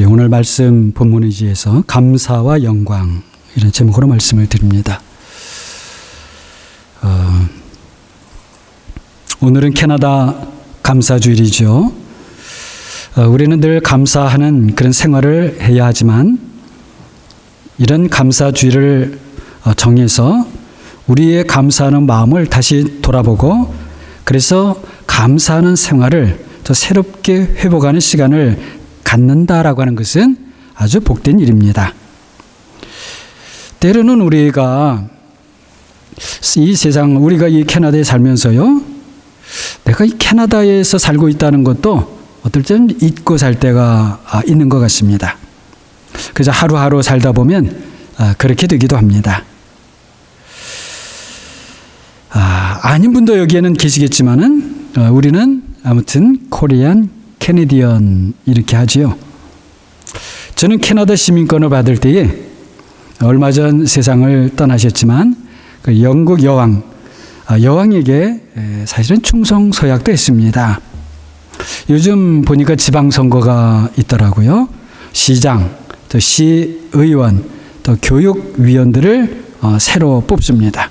오늘 말씀 본문의지에서 감사와 영광 이런 제목으로 말씀을 드립니다. 오늘은 캐나다 감사주일이죠. 우리는 늘 감사하는 그런 생활을 해야 하지만 이런 감사주일을 정해서 우리의 감사하는 마음을 다시 돌아보고 그래서 감사하는 생활을 더 새롭게 회복하는 시간을 갖는다라고 하는 것은 아주 복된 일입니다. 때로는 우리가 이 세상, 우리가 이 캐나다에 살면서요, 내가 이 캐나다에서 살고 있다는 것도 어떨 때는 잊고 살 때가 있는 것 같습니다. 그래서 하루하루 살다 보면 그렇게 되기도 합니다. 아닌 분도 여기에는 계시겠지만은 우리는 아무튼 코리안 캐네디언 이렇게 하지요. 저는 캐나다 시민권을 받을 때에 얼마 전 세상을 떠나셨지만 그 영국 여왕에게 사실은 충성 서약도 했습니다. 요즘 보니까 지방선거가 있더라고요. 시장, 또 시의원, 또 교육위원들을 새로 뽑습니다.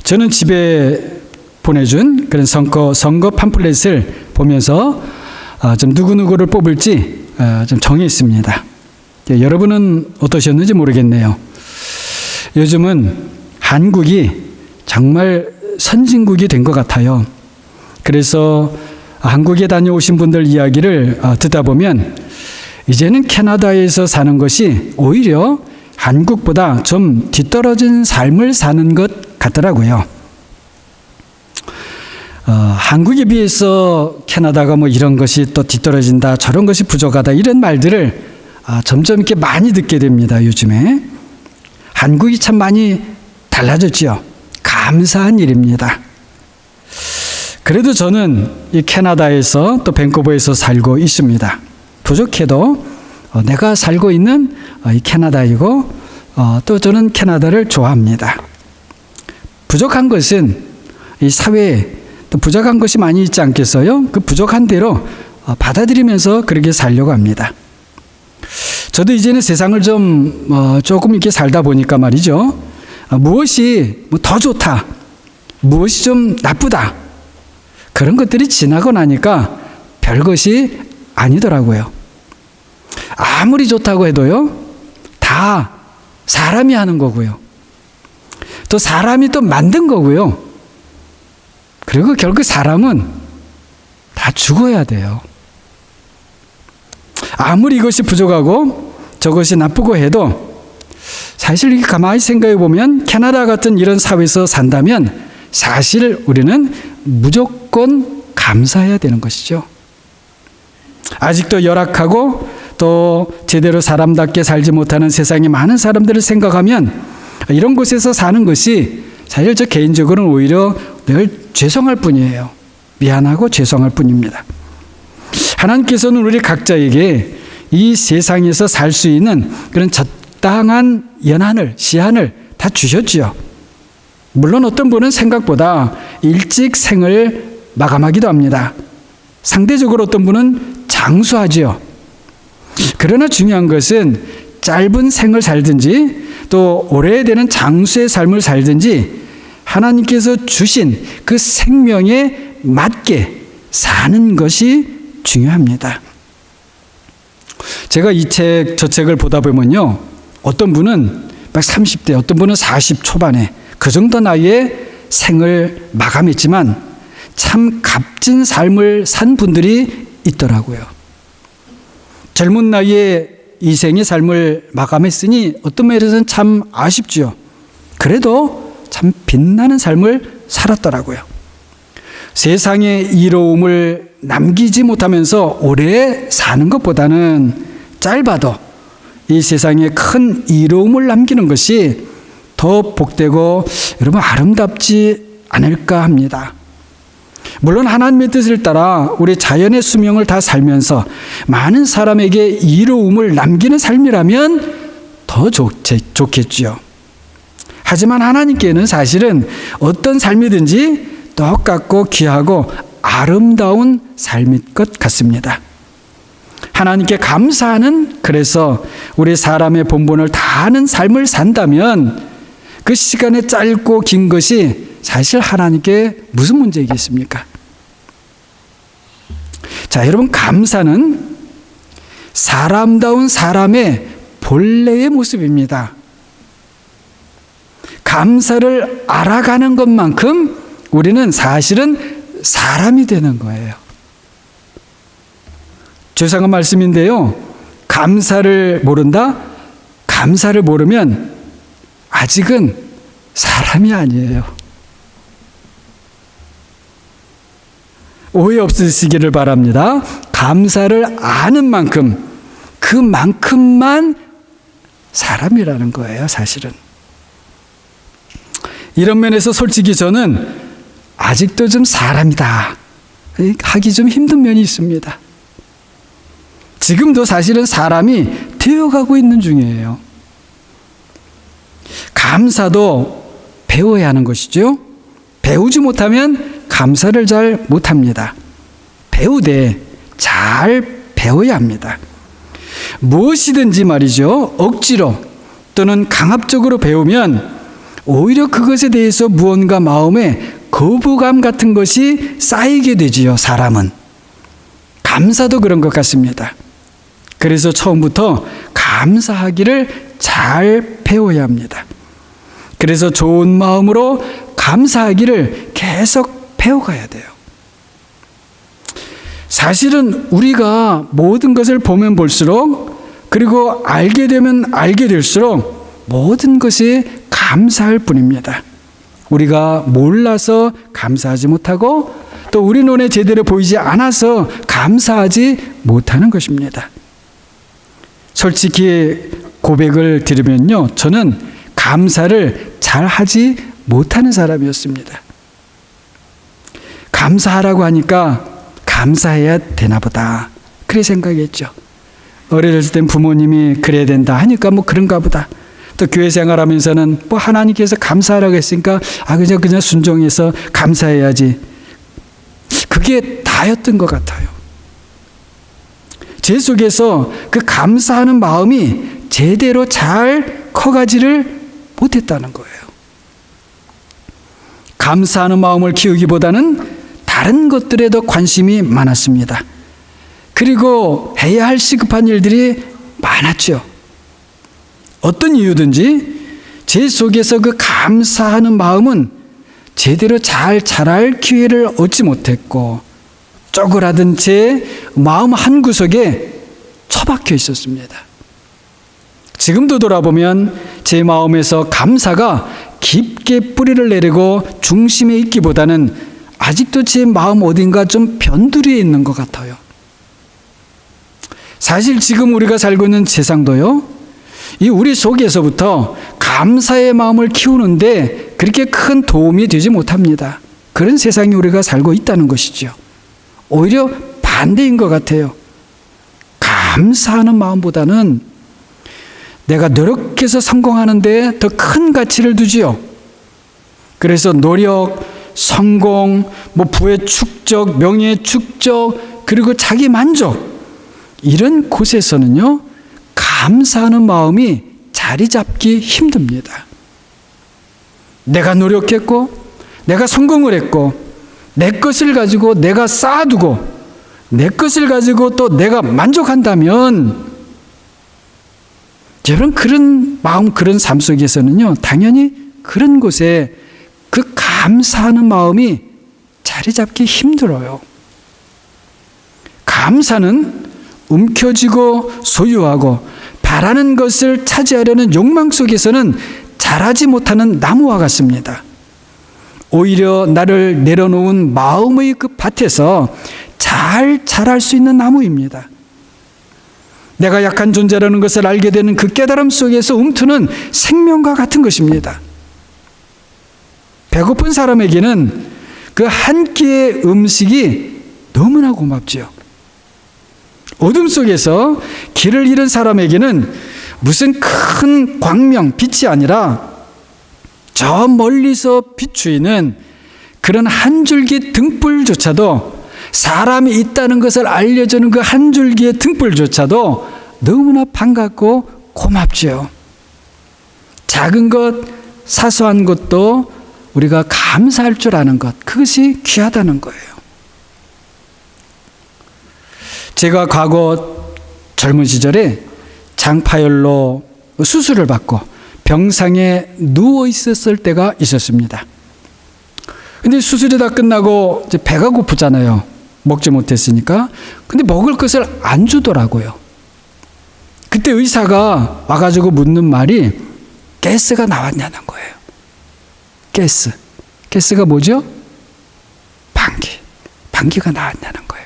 저는 집에 보내준 그런 선거 팜플렛을 보면서 좀 누구누구를 뽑을지 좀 정했습니다. 여러분은 어떠셨는지 모르겠네요. 요즘은 한국이 정말 선진국이 된 것 같아요. 그래서 한국에 다녀오신 분들 이야기를 듣다 보면 이제는 캐나다에서 사는 것이 오히려 한국보다 좀 뒤떨어진 삶을 사는 것 같더라고요. 한국에 비해서 캐나다가 뭐 이런 것이 또 뒤떨어진다, 저런 것이 부족하다, 이런 말들을 점점 이렇게 많이 듣게 됩니다, 요즘에. 한국이 참 많이 달라졌지요. 감사한 일입니다. 그래도 저는 이 캐나다에서 또 밴쿠버에서 살고 있습니다. 부족해도 내가 살고 있는 이 캐나다이고 또 저는 캐나다를 좋아합니다. 부족한 것은 이 사회에 또 부족한 것이 많이 있지 않겠어요? 그 부족한 대로 받아들이면서 그렇게 살려고 합니다. 저도 이제는 세상을 조금 이렇게 살다 보니까 말이죠. 무엇이 더 좋다, 무엇이 좀 나쁘다, 그런 것들이 지나고 나니까 별것이 아니더라고요. 아무리 좋다고 해도요, 다 사람이 하는 거고요. 또 사람이 또 만든 거고요. 그리고 결국 사람은 다 죽어야 돼요. 아무리 이것이 부족하고 저것이 나쁘고 해도 사실 이렇게 가만히 생각해 보면 캐나다 같은 이런 사회에서 산다면 사실 우리는 무조건 감사해야 되는 것이죠. 아직도 열악하고 또 제대로 사람답게 살지 못하는 세상에 많은 사람들을 생각하면 이런 곳에서 사는 것이 사실 저 개인적으로는 오히려 늘 죄송할 뿐이에요. 미안하고 죄송할 뿐입니다. 하나님께서는 우리 각자에게 이 세상에서 살 수 있는 그런 적당한 연한을, 시한을 다 주셨지요. 물론 어떤 분은 생각보다 일찍 생을 마감하기도 합니다. 상대적으로 어떤 분은 장수하지요. 그러나 중요한 것은 짧은 생을 살든지 또 오래되는 장수의 삶을 살든지 하나님께서 주신 그 생명에 맞게 사는 것이 중요합니다. 제가 저 책을 보다 보면요, 어떤 분은 막 30대, 어떤 분은 40 초반에 그 정도 나이에 생을 마감했지만 참 값진 삶을 산 분들이 있더라고요. 젊은 나이에 이 생의 삶을 마감했으니 어떤 면에서는 참 아쉽지요. 그래도 참 빛나는 삶을 살았더라고요. 세상의 이로움을 남기지 못하면서 오래 사는 것보다는 짧아도 이 세상에 큰 이로움을 남기는 것이 더 복되고 여러분 아름답지 않을까 합니다. 물론 하나님의 뜻을 따라 우리 자연의 수명을 다 살면서 많은 사람에게 이로움을 남기는 삶이라면 더 좋겠지요. 하지만 하나님께는 사실은 어떤 삶이든지 똑같고 귀하고 아름다운 삶일 것 같습니다. 하나님께 감사하는, 그래서 우리 사람의 본분을 다하는 삶을 산다면 그 시간에 짧고 긴 것이 사실 하나님께 무슨 문제이겠습니까? 자, 여러분, 감사는 사람다운 사람의 본래의 모습입니다. 감사를 알아가는 것만큼 우리는 사실은 사람이 되는 거예요. 죄송한 말씀인데요, 감사를 모른다? 감사를 모르면 아직은 사람이 아니에요. 오해 없으시기를 바랍니다. 감사를 아는 만큼 그만큼만 사람이라는 거예요, 사실은. 이런 면에서 솔직히 저는 아직도 좀 사람이다 하기 좀 힘든 면이 있습니다. 지금도 사실은 사람이 되어가고 있는 중이에요. 감사도 배워야 하는 것이죠. 배우지 못하면 감사를 잘 못합니다. 배우되 잘 배워야 합니다. 무엇이든지 말이죠, 억지로 또는 강압적으로 배우면 오히려 그것에 대해서 무언가 마음에 거부감 같은 것이 쌓이게 되지요, 사람은. 감사도 그런 것 같습니다. 그래서 처음부터 감사하기를 잘 배워야 합니다. 그래서 좋은 마음으로 감사하기를 계속 배워가야 돼요. 사실은 우리가 모든 것을 보면 볼수록, 그리고 알게 되면 알게 될수록 모든 것이 감사할 뿐입니다. 우리가 몰라서 감사하지 못하고, 또 우리 눈에 제대로 보이지 않아서 감사하지 못하는 것입니다. 솔직히 고백을 드리면요, 저는 감사를 잘 하지 못하는 사람이었습니다. 감사하라고 하니까 감사해야 되나 보다, 그래 생각했죠. 어렸을 땐 부모님이 그래야 된다 하니까 뭐 그런가 보다. 또 교회 생활하면서는 뭐 하나님께서 감사하라고 했으니까 그냥 순종해서 감사해야지. 그게 다였던 것 같아요. 제 속에서 그 감사하는 마음이 제대로 잘 커가지를 못했다는 거예요. 감사하는 마음을 키우기보다는 다른 것들에 더 관심이 많았습니다. 그리고 해야 할 시급한 일들이 많았죠. 어떤 이유든지 제 속에서 그 감사하는 마음은 제대로 잘 자랄 기회를 얻지 못했고, 쪼그라든 제 마음 한구석에 처박혀 있었습니다. 지금도 돌아보면 제 마음에서 감사가 깊게 뿌리를 내리고 중심에 있기보다는 아직도 제 마음 어딘가 좀 변두리에 있는 것 같아요. 사실 지금 우리가 살고 있는 세상도요, 이 우리 속에서부터 감사의 마음을 키우는데 그렇게 큰 도움이 되지 못합니다. 그런 세상에 우리가 살고 있다는 것이죠. 오히려 반대인 것 같아요. 감사하는 마음보다는 내가 노력해서 성공하는 데 더 큰 가치를 두지요. 그래서 노력, 성공, 부의 축적, 명예의 축적, 그리고 자기 만족, 이런 곳에서는요, 감사하는 마음이 자리 잡기 힘듭니다. 내가 노력했고, 내가 성공을 했고, 내 것을 가지고 내가 쌓아두고, 내 것을 가지고 또 내가 만족한다면, 여러분, 그런 마음, 그런 삶 속에서는요, 당연히 그런 곳에 그 감사하는 마음이 자리 잡기 힘들어요. 감사는 움켜쥐고 소유하고 바라는 것을 차지하려는 욕망 속에서는 자라지 못하는 나무와 같습니다. 오히려 나를 내려놓은 마음의 그 밭에서 잘 자랄 수 있는 나무입니다. 내가 약한 존재라는 것을 알게 되는 그 깨달음 속에서 움트는 생명과 같은 것입니다. 배고픈 사람에게는 그 한 끼의 음식이 너무나 고맙지요. 어둠 속에서 길을 잃은 사람에게는 무슨 큰 광명, 빛이 아니라 저 멀리서 비추이는 그런 한 줄기 등불조차도 사람이 있다는 것을 알려주는 그 한 줄기의 등불조차도 너무나 반갑고 고맙지요. 작은 것, 사소한 것도 우리가 감사할 줄 아는 것, 그것이 귀하다는 거예요. 제가 과거 젊은 시절에 장파열로 수술을 받고 병상에 누워 있었을 때가 있었습니다. 근데 수술이 다 끝나고 이제 배가 고프잖아요. 먹지 못했으니까. 근데 먹을 것을 안 주더라고요. 그때 의사가 와가지고 묻는 말이 가스가 나왔냐는 거예요. 가스가 뭐죠? 방귀가 나왔냐는 거예요.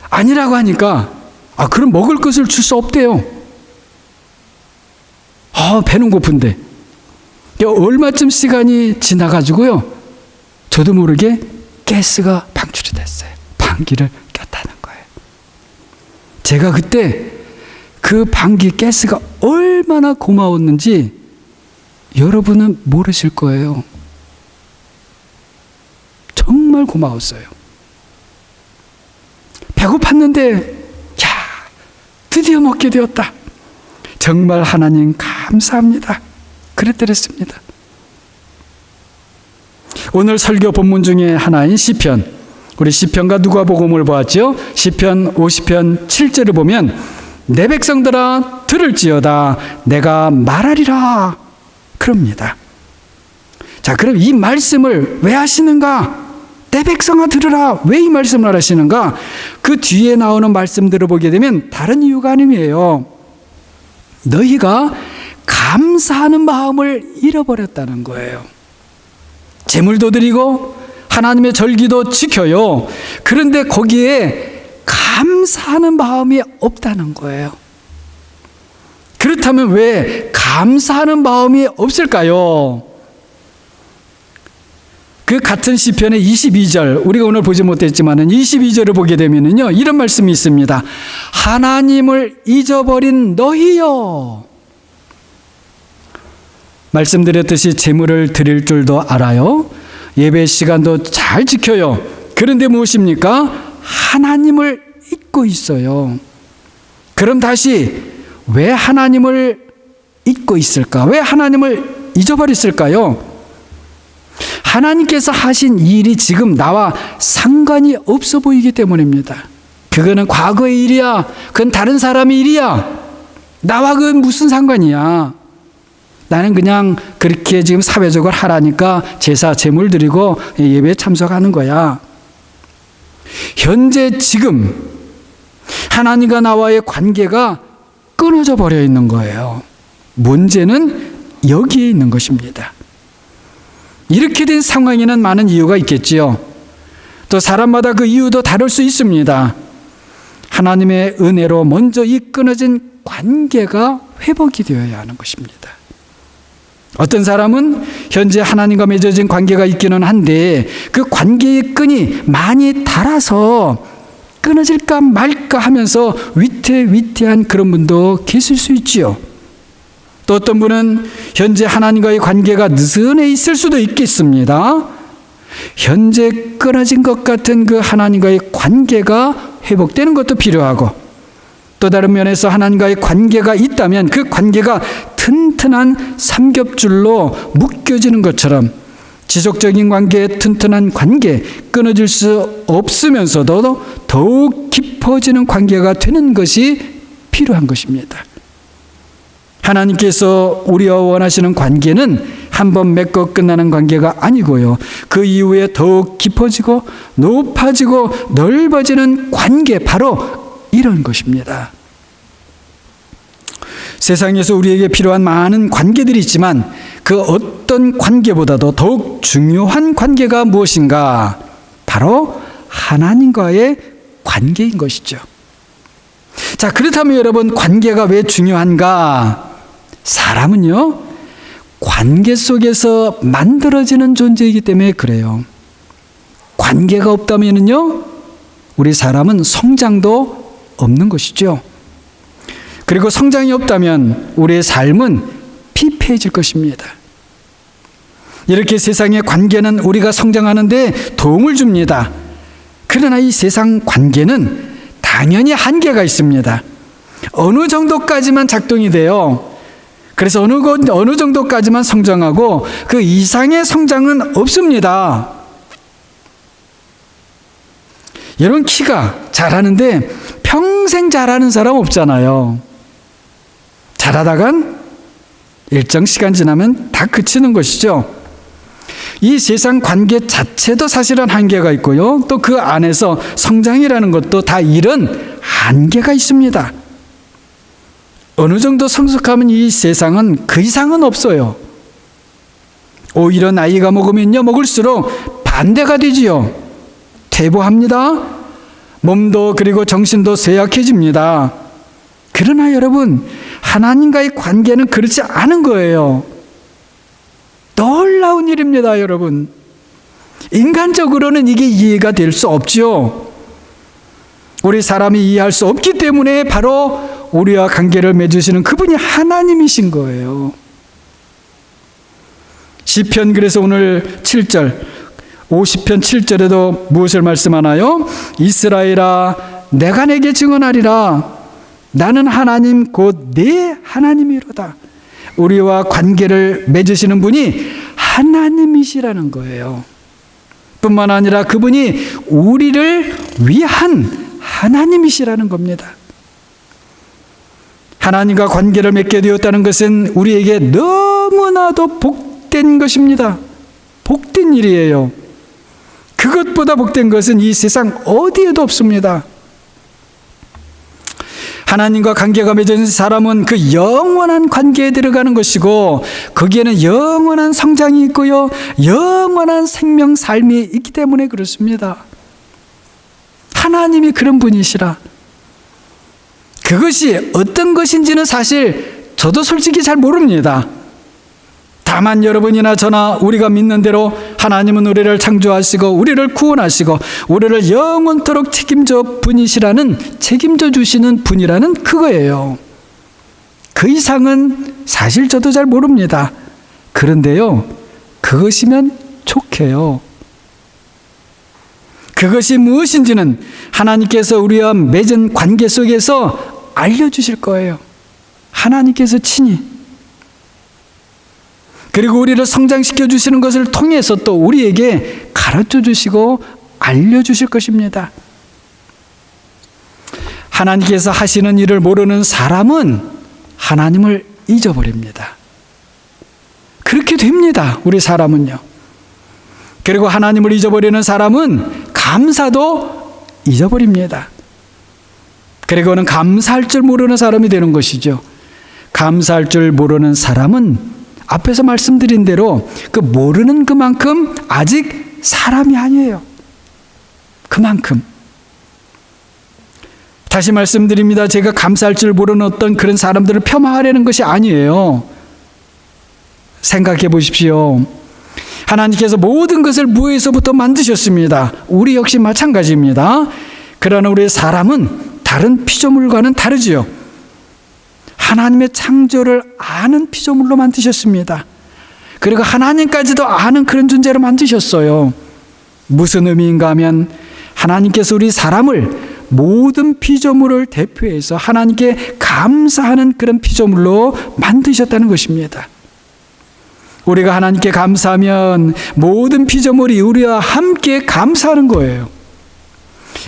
아니라고 하니까 그럼 먹을 것을 줄 수 없대요. 배는 고픈데 얼마쯤 시간이 지나가지고요, 저도 모르게 가스가 방출이 됐어요. 방귀를 꼈다는 거예요. 제가 그때 그 방귀 가스가 얼마나 고마웠는지 여러분은 모르실 거예요. 정말 고마웠어요. 배고팠는데 드디어 먹게 되었다. 정말 하나님 감사합니다. 그랬더랬습니다. 오늘 설교 본문 중에 하나인 시편, 우리 시편과 누가복음을 보았죠. 시편 50편 7절을 보면 내 백성들아 들을지어다 내가 말하리라 그럽니다. 자, 그럼 이 말씀을 왜 하시는가? 내 백성아 들으라. 왜 이 말씀을 하시는가? 그 뒤에 나오는 말씀들을 보게 되면 다른 이유가 아니에요. 너희가 감사하는 마음을 잃어버렸다는 거예요. 제물도 드리고 하나님의 절기도 지켜요. 그런데 거기에 감사하는 마음이 없다는 거예요. 그렇다면 왜 감사하는 마음이 없을까요? 그 같은 시편의 22절, 우리가 오늘 보지 못했지만은 22절을 보게 되면은요, 이런 말씀이 있습니다. 하나님을 잊어버린 너희여. 말씀드렸듯이 제물을 드릴 줄도 알아요. 예배 시간도 잘 지켜요. 그런데 무엇입니까? 하나님을 잊고 있어요. 그럼 다시 왜 하나님을 잊고 있을까? 왜 하나님을 잊어버렸을까요? 하나님께서 하신 일이 지금 나와 상관이 없어 보이기 때문입니다. 그거는 과거의 일이야. 그건 다른 사람의 일이야. 나와 그건 무슨 상관이야. 나는 그냥 그렇게 지금 사회적으로 하라니까 제사 제물 드리고 예배에 참석하는 거야. 현재 지금 하나님과 나와의 관계가 끊어져 버려 있는 거예요. 문제는 여기에 있는 것입니다. 이렇게 된 상황에는 많은 이유가 있겠지요. 또 사람마다 그 이유도 다를 수 있습니다. 하나님의 은혜로 먼저 이 끊어진 관계가 회복이 되어야 하는 것입니다. 어떤 사람은 현재 하나님과 맺어진 관계가 있기는 한데 그 관계의 끈이 많이 닳아서 끊어질까 말까 하면서 위태위태한 그런 분도 계실 수 있지요. 또 어떤 분은 현재 하나님과의 관계가 느슨해 있을 수도 있겠습니다. 현재 끊어진 것 같은 그 하나님과의 관계가 회복되는 것도 필요하고, 또 다른 면에서 하나님과의 관계가 있다면 그 관계가 튼튼한 삼겹줄로 묶여지는 것처럼 지속적인 관계, 튼튼한 관계, 끊어질 수 없으면서도 더욱 깊어지는 관계가 되는 것이 필요한 것입니다. 하나님께서 우리와 원하시는 관계는 한번 맺고 끝나는 관계가 아니고요, 그 이후에 더욱 깊어지고 높아지고 넓어지는 관계, 바로 이런 것입니다. 세상에서 우리에게 필요한 많은 관계들이 있지만 그 어떤 관계보다도 더욱 중요한 관계가 무엇인가? 바로 하나님과의 관계인 것이죠. 자, 그렇다면 여러분, 관계가 왜 중요한가? 사람은요, 관계 속에서 만들어지는 존재이기 때문에 그래요. 관계가 없다면요, 우리 사람은 성장도 없는 것이죠. 그리고 성장이 없다면 우리의 삶은 피폐해질 것입니다. 이렇게 세상의 관계는 우리가 성장하는데 도움을 줍니다. 그러나 이 세상 관계는 당연히 한계가 있습니다. 어느 정도까지만 작동이 돼요. 그래서 어느 정도까지만 성장하고 그 이상의 성장은 없습니다. 여러분, 키가 자라는데 평생 자라는 사람 없잖아요. 자라다간 일정 시간 지나면 다 그치는 것이죠. 이 세상 관계 자체도 사실은 한계가 있고요. 또 그 안에서 성장이라는 것도 다 이런 한계가 있습니다. 어느 정도 성숙하면 이 세상은 그 이상은 없어요. 오히려 나이가 먹을수록 반대가 되지요. 퇴보합니다. 몸도 그리고 정신도 쇠약해집니다. 그러나 여러분, 하나님과의 관계는 그렇지 않은 거예요. 놀라운 일입니다, 여러분. 인간적으로는 이게 이해가 될 수 없죠. 우리 사람이 이해할 수 없기 때문에 바로 우리와 관계를 맺으시는 그분이 하나님이신 거예요. 시편 그래서 오늘 7절 50편 7절에도 무엇을 말씀하나요? 이스라엘아, 내가 내게 증언하리라. 나는 하나님 곧 내 하나님이로다. 우리와 관계를 맺으시는 분이 하나님이시라는 거예요. 뿐만 아니라 그분이 우리를 위한 하나님이시라는 겁니다. 하나님과 관계를 맺게 되었다는 것은 우리에게 너무나도 복된 것입니다. 복된 일이에요. 그것보다 복된 것은 이 세상 어디에도 없습니다. 하나님과 관계가 맺어진 사람은 그 영원한 관계에 들어가는 것이고 거기에는 영원한 성장이 있고요, 영원한 생명 삶이 있기 때문에 그렇습니다. 하나님이 그런 분이시라. 그것이 어떤 것인지는 사실 저도 솔직히 잘 모릅니다. 다만 여러분이나 저나 우리가 믿는 대로 하나님은 우리를 창조하시고 우리를 구원하시고 우리를 영원토록 책임져 주시는 분이라는 그거예요. 그 이상은 사실 저도 잘 모릅니다. 그런데요, 그것이면 좋게요. 그것이 무엇인지는 하나님께서 우리와 맺은 관계 속에서 알려주실 거예요. 하나님께서 친히. 그리고 우리를 성장시켜 주시는 것을 통해서 또 우리에게 가르쳐 주시고 알려주실 것입니다. 하나님께서 하시는 일을 모르는 사람은 하나님을 잊어버립니다. 그렇게 됩니다, 우리 사람은요. 그리고 하나님을 잊어버리는 사람은 감사도 잊어버립니다. 그리고는 감사할 줄 모르는 사람이 되는 것이죠. 감사할 줄 모르는 사람은 앞에서 말씀드린 대로 그 모르는 그만큼 아직 사람이 아니에요. 그만큼. 다시 말씀드립니다. 제가 감사할 줄 모르는 어떤 그런 사람들을 폄하하려는 것이 아니에요. 생각해 보십시오. 하나님께서 모든 것을 무에서부터 만드셨습니다. 우리 역시 마찬가지입니다. 그러나 우리 사람은 다른 피조물과는 다르지요. 하나님의 창조를 아는 피조물로 만드셨습니다. 그리고 하나님까지도 아는 그런 존재로 만드셨어요. 무슨 의미인가 하면 하나님께서 우리 사람을 모든 피조물을 대표해서 하나님께 감사하는 그런 피조물로 만드셨다는 것입니다. 우리가 하나님께 감사하면 모든 피조물이 우리와 함께 감사하는 거예요.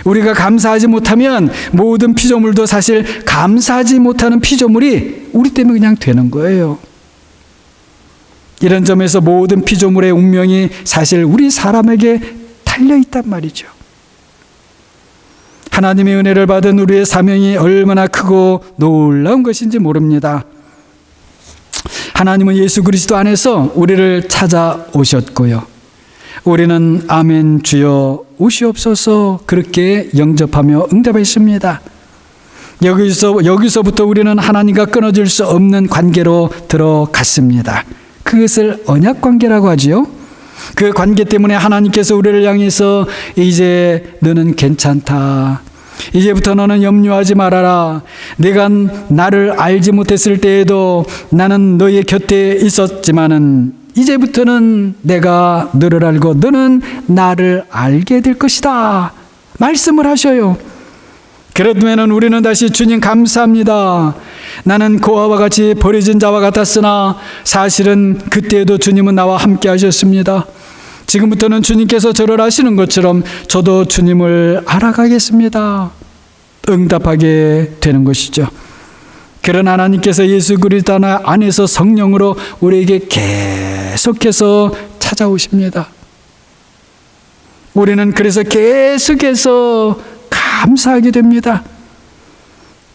우리가 감사하지 못하면 모든 피조물도 사실 감사하지 못하는 피조물이 우리 때문에 그냥 되는 거예요. 이런 점에서 모든 피조물의 운명이 사실 우리 사람에게 달려있단 말이죠. 하나님의 은혜를 받은 우리의 사명이 얼마나 크고 놀라운 것인지 모릅니다. 하나님은 예수 그리스도 안에서 우리를 찾아오셨고요. 우리는 아멘 주여 오시옵소서 그렇게 영접하며 응답했습니다. 여기서부터 우리는 하나님과 끊어질 수 없는 관계로 들어갔습니다. 그것을 언약관계라고 하지요. 그 관계 때문에 하나님께서 우리를 향해서 이제 너는 괜찮다. 이제부터 너는 염려하지 말아라. 내가 나를 알지 못했을 때에도 나는 너의 곁에 있었지만은 이제부터는 내가 너를 알고 너는 나를 알게 될 것이다 말씀을 하셔요. 그러면 우리는 다시 주님 감사합니다. 나는 고아와 같이 버려진 자와 같았으나 사실은 그때에도 주님은 나와 함께 하셨습니다. 지금부터는 주님께서 저를 아시는 것처럼 저도 주님을 알아가겠습니다. 응답하게 되는 것이죠. 그런 하나님께서 예수 그리스도 안에서 성령으로 우리에게 계속해서 찾아오십니다. 우리는 그래서 계속해서 감사하게 됩니다.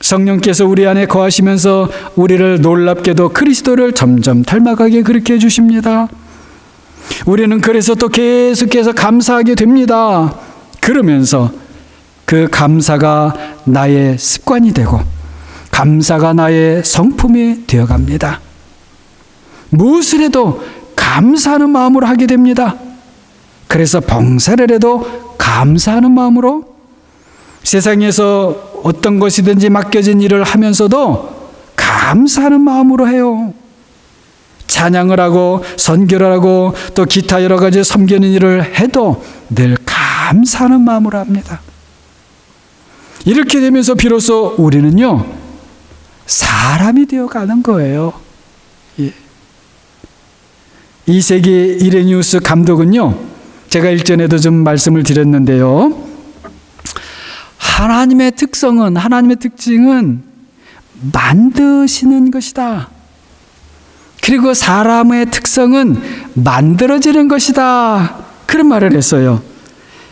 성령께서 우리 안에 거하시면서 우리를 놀랍게도 그리스도를 점점 닮아가게 그렇게 해주십니다. 우리는 그래서 또 계속해서 감사하게 됩니다. 그러면서 그 감사가 나의 습관이 되고 감사가 나의 성품이 되어갑니다. 무엇을 해도 감사하는 마음으로 하게 됩니다. 그래서 봉사를 해도 감사하는 마음으로, 세상에서 어떤 것이든지 맡겨진 일을 하면서도 감사하는 마음으로 해요. 찬양을 하고 선교를 하고 또 기타 여러 가지 섬기는 일을 해도 늘 감사하는 마음으로 합니다. 이렇게 되면서 비로소 우리는요, 사람이 되어가는 거예요. 예. 이세기 이레니우스 감독은요, 제가 일전에도 좀 말씀을 드렸는데요, 하나님의 특성은, 하나님의 특징은 만드시는 것이다. 그리고 사람의 특성은 만들어지는 것이다. 그런 말을 했어요.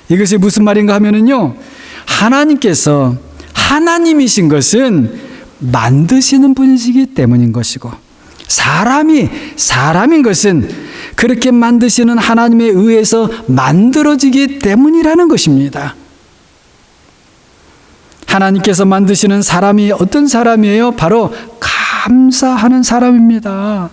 이것이 무슨 말인가 하면은요, 하나님께서 하나님이신 것은 만드시는 분이시기 때문인 것이고, 사람이 사람인 것은 그렇게 만드시는 하나님에 의해서 만들어지기 때문이라는 것입니다. 하나님께서 만드시는 사람이 어떤 사람이에요? 바로 감사하는 사람입니다.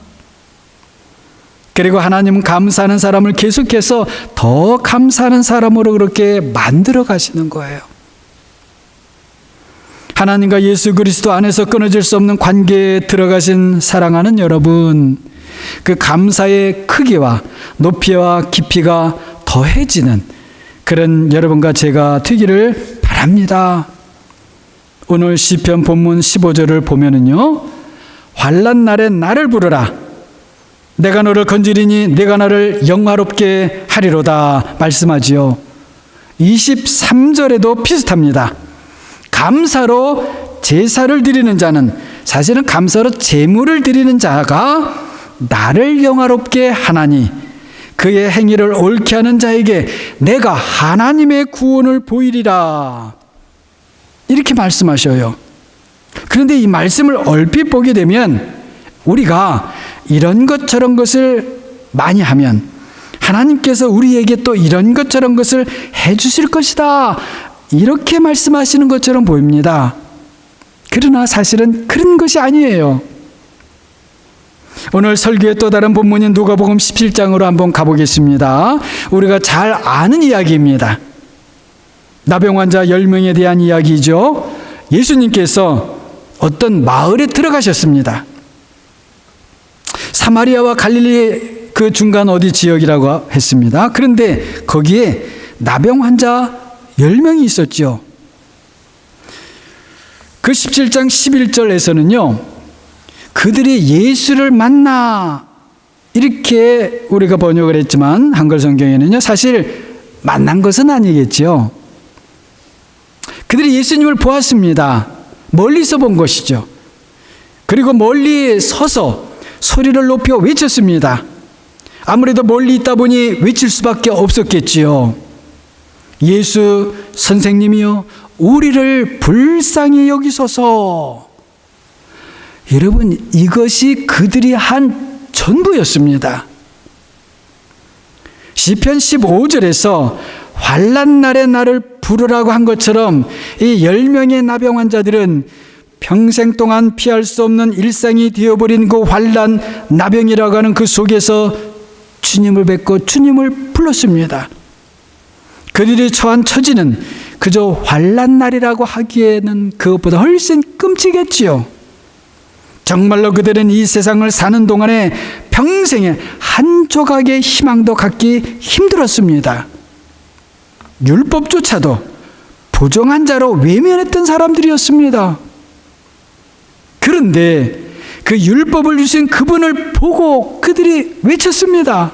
그리고 하나님은 감사하는 사람을 계속해서 더 감사하는 사람으로 그렇게 만들어 가시는 거예요. 하나님과 예수 그리스도 안에서 끊어질 수 없는 관계에 들어가신 사랑하는 여러분, 그 감사의 크기와 높이와 깊이가 더해지는 그런 여러분과 제가 되기를 바랍니다. 오늘 시편 본문 15절을 보면은요, 환난 날에 나를 부르라. 내가 너를 건지리니 내가 나를 영화롭게 하리로다 말씀하지요. 23절에도 비슷합니다. 감사로 제사를 드리는 자는, 사실은 감사로 제물을 드리는 자가 나를 영화롭게 하나니 그의 행위를 옳게 하는 자에게 내가 하나님의 구원을 보이리라. 이렇게 말씀하셔요. 그런데 이 말씀을 얼핏 보게 되면 우리가 이런 것 저런 것을 많이 하면 하나님께서 우리에게 또 이런 것 저런 것을 해 주실 것이다, 이렇게 말씀하시는 것처럼 보입니다. 그러나 사실은 그런 것이 아니에요. 오늘 설교의 또 다른 본문인 누가복음 17장으로 한번 가보겠습니다. 우리가 잘 아는 이야기입니다. 나병 환자 10명에 대한 이야기죠. 예수님께서 어떤 마을에 들어가셨습니다. 사마리아와 갈릴리 그 중간 어디 지역이라고 했습니다. 그런데 거기에 나병 환자 10명이 있었죠. 그 17장 11절에서는요, 그들이 예수를 만나, 이렇게 우리가 번역을 했지만 한글 성경에는요, 사실 만난 것은 아니겠죠. 그들이 예수님을 보았습니다. 멀리서 본 것이죠. 그리고 멀리 서서 소리를 높여 외쳤습니다. 아무래도 멀리 있다 보니 외칠 수밖에 없었겠지요. 예수 선생님이여, 우리를 불쌍히 여기소서. 여러분, 이것이 그들이 한 전부였습니다. 시편 15절에서 환난 날에 나를 부르라고 한 것처럼 이 10명의 나병 환자들은 평생 동안 피할 수 없는 일상이 되어버린 그 환난, 나병이라고 하는 그 속에서 주님을 뵙고 주님을 불렀습니다. 그들이 처한 처지는 그저 환난 날이라고 하기에는 그것보다 훨씬 끔찍했지요. 정말로 그들은 이 세상을 사는 동안에 평생에 한 조각의 희망도 갖기 힘들었습니다. 율법조차도 부정한 자로 외면했던 사람들이었습니다. 그런데 그 율법을 주신 그분을 보고 그들이 외쳤습니다.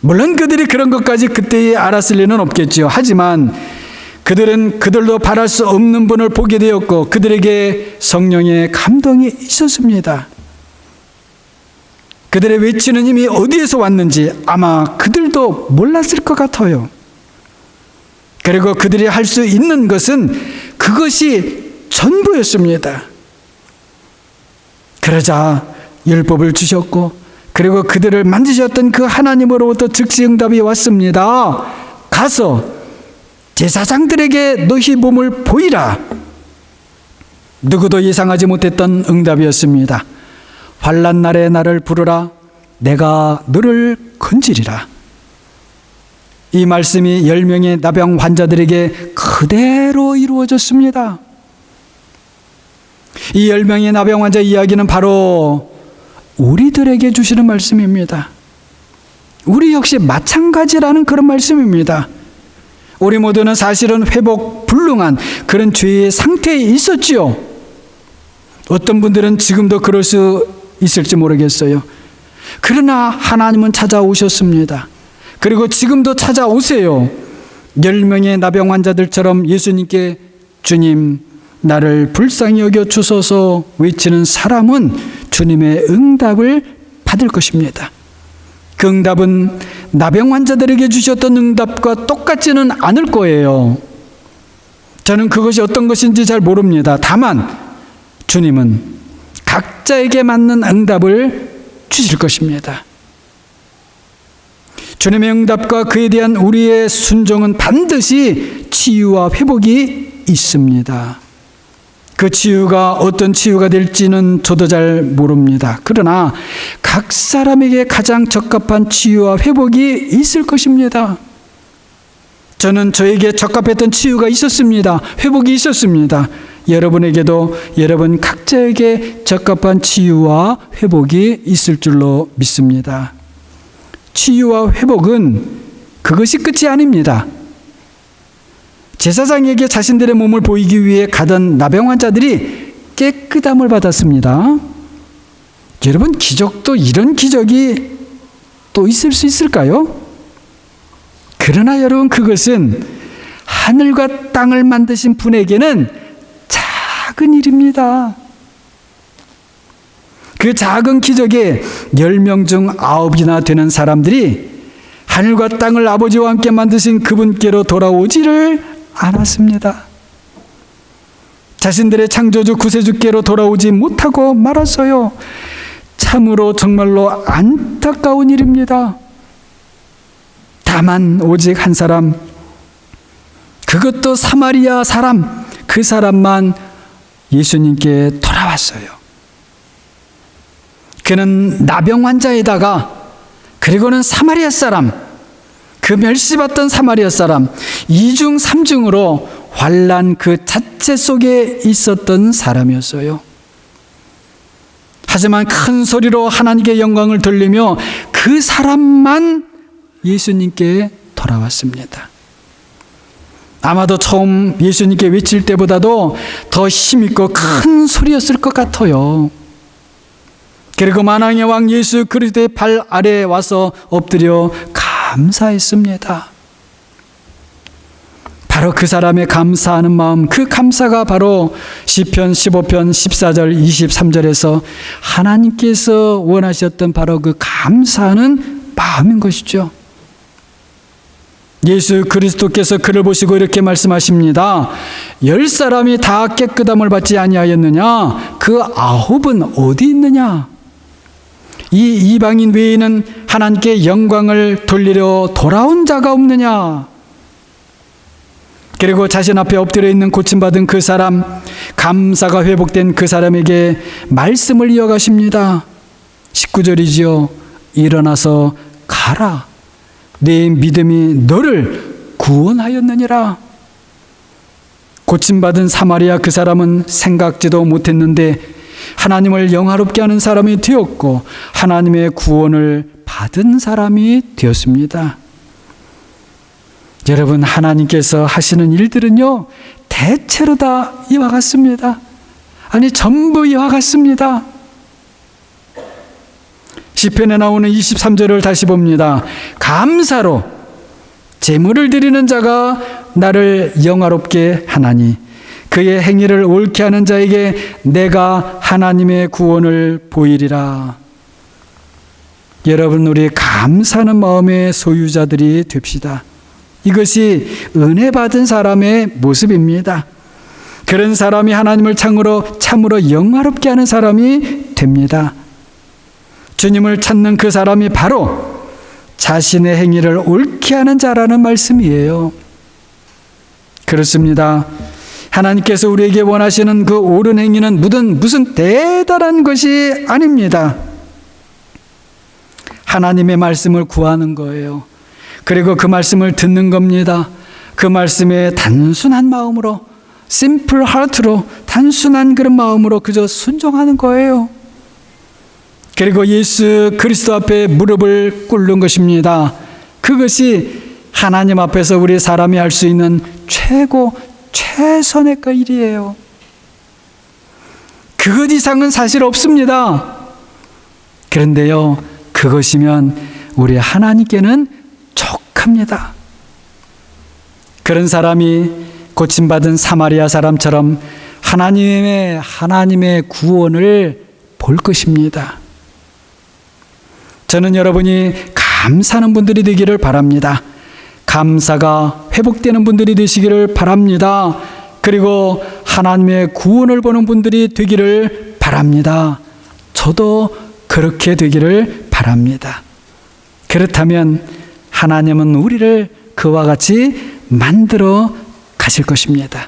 물론 그들이 그런 것까지 그때에 알았을 리는 없겠지요. 하지만 그들은 그들도 바랄 수 없는 분을 보게 되었고 그들에게 성령의 감동이 있었습니다. 그들의 외치는 힘이 어디에서 왔는지 아마 그들도 몰랐을 것 같아요. 그리고 그들이 할 수 있는 것은 그것이 전부였습니다. 그러자 율법을 주셨고 그리고 그들을 만드셨던 그 하나님으로부터 즉시 응답이 왔습니다. 가서 제사장들에게 너희 몸을 보이라. 누구도 예상하지 못했던 응답이었습니다. 환난 날에 나를 부르라. 내가 너를 건지리라. 이 말씀이 10명의 나병 환자들에게 그대로 이루어졌습니다. 이 10명의 나병 환자 이야기는 바로 우리들에게 주시는 말씀입니다. 우리 역시 마찬가지라는 그런 말씀입니다. 우리 모두는 사실은 회복 불능한 그런 죄의 상태에 있었지요. 어떤 분들은 지금도 그럴 수 있을지 모르겠어요. 그러나 하나님은 찾아오셨습니다. 그리고 지금도 찾아오세요. 10명의 나병 환자들처럼 예수님께 주님 나를 불쌍히 여겨 주소서 외치는 사람은 주님의 응답을 받을 것입니다. 그 응답은 나병 환자들에게 주셨던 응답과 똑같지는 않을 거예요. 저는 그것이 어떤 것인지 잘 모릅니다. 다만 주님은 각자에게 맞는 응답을 주실 것입니다. 주님의 응답과 그에 대한 우리의 순종은 반드시 치유와 회복이 있습니다. 그 치유가 어떤 치유가 될지는 저도 잘 모릅니다. 그러나 각 사람에게 가장 적합한 치유와 회복이 있을 것입니다. 저는 저에게 적합했던 치유가 있었습니다. 회복이 있었습니다. 여러분에게도 여러분 각자에게 적합한 치유와 회복이 있을 줄로 믿습니다. 치유와 회복은 그것이 끝이 아닙니다. 제사장에게 자신들의 몸을 보이기 위해 가던 나병 환자들이 깨끗함을 받았습니다. 여러분, 기적도 이런 기적이 또 있을 수 있을까요? 그러나 여러분, 그것은 하늘과 땅을 만드신 분에게는 작은 일입니다. 그 작은 기적에 10명 중 9이나 되는 사람들이 하늘과 땅을 아버지와 함께 만드신 그분께로 돌아오지를 않았습니다. 자신들의 창조주 구세주께로 돌아오지 못하고 말았어요. 참으로 정말로 안타까운 일입니다. 다만 오직 한 사람, 그것도 사마리아 사람, 그 사람만 예수님께 돌아왔어요. 그는 나병 환자에다가 그리고는 사마리아 사람, 그 멸시받던 사마리아 사람, 2중 3중으로 환난 그 자체 속에 있었던 사람이었어요. 하지만 큰 소리로 하나님께 영광을 돌리며 그 사람만 예수님께 돌아왔습니다. 아마도 처음 예수님께 외칠 때보다도 더 힘있고 큰 소리였을 것 같아요. 그리고 만왕의 왕 예수 그리스도의 발 아래에 와서 엎드려 감사했습니다. 바로 그 사람의 감사하는 마음, 그 감사가 바로 시편 15편 14절 23절에서 하나님께서 원하셨던 바로 그 감사하는 마음인 것이죠. 예수 그리스도께서 그를 보시고 이렇게 말씀하십니다. 10사람이 다 깨끗함을 받지 아니하였느냐? 그 9은 어디 있느냐? 이 이방인 외에는 하나님께 영광을 돌리려 돌아온 자가 없느냐? 그리고 자신 앞에 엎드려 있는 고침받은 그 사람, 감사가 회복된 그 사람에게 말씀을 이어가십니다. 19절이지요. 일어나서 가라. 내 믿음이 너를 구원하였느니라. 고침받은 사마리아 그 사람은 생각지도 못했는데 하나님을 영화롭게 하는 사람이 되었고 하나님의 구원을 받은 사람이 되었습니다. 여러분, 하나님께서 하시는 일들은요, 대체로 다 이와 같습니다. 아니, 전부 이와 같습니다. 시편에 나오는 23절을 다시 봅니다. 감사로 제물을 드리는 자가 나를 영화롭게 하나니 그의 행위를 옳게 하는 자에게 내가 하나님의 구원을 보이리라. 여러분, 우리 감사하는 마음의 소유자들이 됩시다. 이것이 은혜 받은 사람의 모습입니다. 그런 사람이 하나님을 참으로 영화롭게 하는 사람이 됩니다. 주님을 찾는 그 사람이 바로 자신의 행위를 옳게 하는 자라는 말씀이에요. 그렇습니다. 하나님께서 우리에게 원하시는 그 옳은 행위는 무슨 대단한 것이 아닙니다. 하나님의 말씀을 구하는 거예요. 그리고 그 말씀을 듣는 겁니다. 그 말씀에 단순한 마음으로, 심플 하트로, 단순한 그런 마음으로 그저 순종하는 거예요. 그리고 예수 그리스도 앞에 무릎을 꿇는 것입니다. 그것이 하나님 앞에서 우리 사람이 할 수 있는 최선의 그 일이에요. 그것 이상은 사실 없습니다. 그런데요, 그것이면 우리 하나님께는 족합니다. 그런 사람이 고침받은 사마리아 사람처럼 하나님의 구원을 볼 것입니다. 저는 여러분이 감사하는 분들이 되기를 바랍니다. 감사가 회복되는 분들이 되시기를 바랍니다. 그리고 하나님의 구원을 보는 분들이 되기를 바랍니다. 저도 그렇게 되기를 바랍니다. 그렇다면 하나님은 우리를 그와 같이 만들어 가실 것입니다.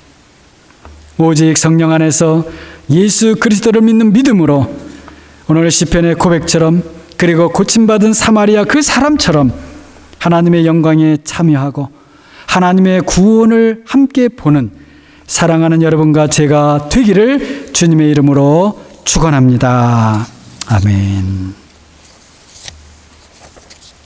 오직 성령 안에서 예수 그리스도를 믿는 믿음으로 오늘 시편의 고백처럼, 그리고 고침받은 사마리아 그 사람처럼 하나님의 영광에 참여하고 하나님의 구원을 함께 보는 사랑하는 여러분과 제가 되기를 주님의 이름으로 축원합니다. 아멘.